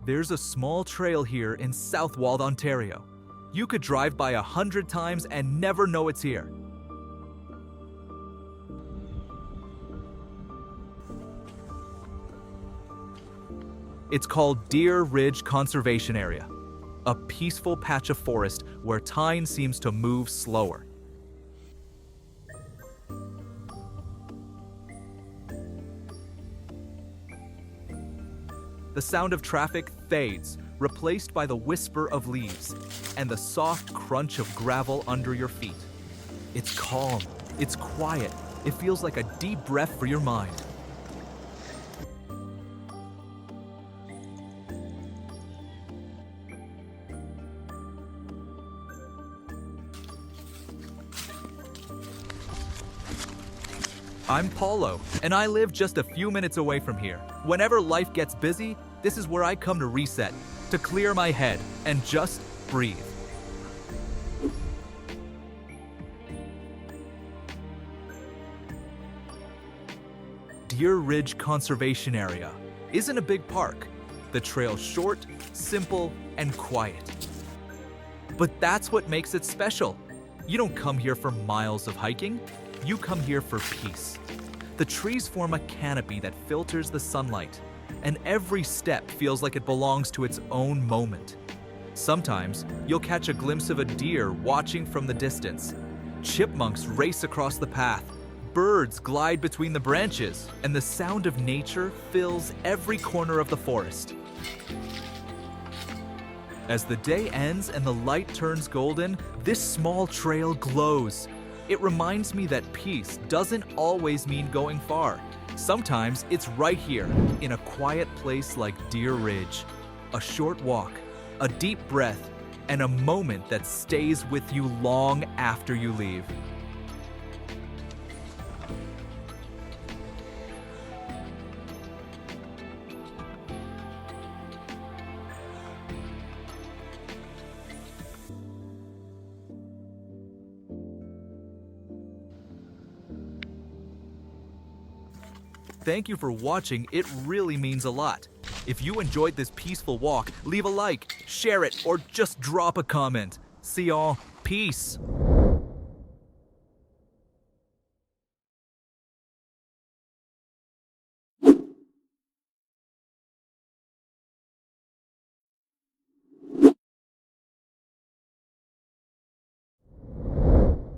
There's a small trail here in Southwold, Ontario. You could drive by 100 times and never know it's here. It's called Deer Ridge Conservation Area, a peaceful patch of forest where time seems to move slower. The sound of traffic fades, replaced by the whisper of leaves and the soft crunch of gravel under your feet. It's calm, it's quiet, it feels like a deep breath for your mind. I'm Paulo, and I live just a few minutes away from here. Whenever life gets busy, this is where I come to reset, to clear my head, and just breathe. Deer Ridge Conservation Area isn't a big park. The trail's short, simple, and quiet. But that's what makes it special. You don't come here for miles of hiking. You come here for peace. The trees form a canopy that filters the sunlight, and every step feels like it belongs to its own moment. Sometimes you'll catch a glimpse of a deer watching from the distance. Chipmunks race across the path, birds glide between the branches, and the sound of nature fills every corner of the forest. As the day ends and the light turns golden, this small trail glows. It reminds me that peace doesn't always mean going far. Sometimes it's right here, in a quiet place like Deer Ridge. A short walk, a deep breath, and a moment that stays with you long after you leave. Thank you for watching, it really means a lot. If you enjoyed this peaceful walk, leave a like, share it, or just drop a comment. See y'all, peace.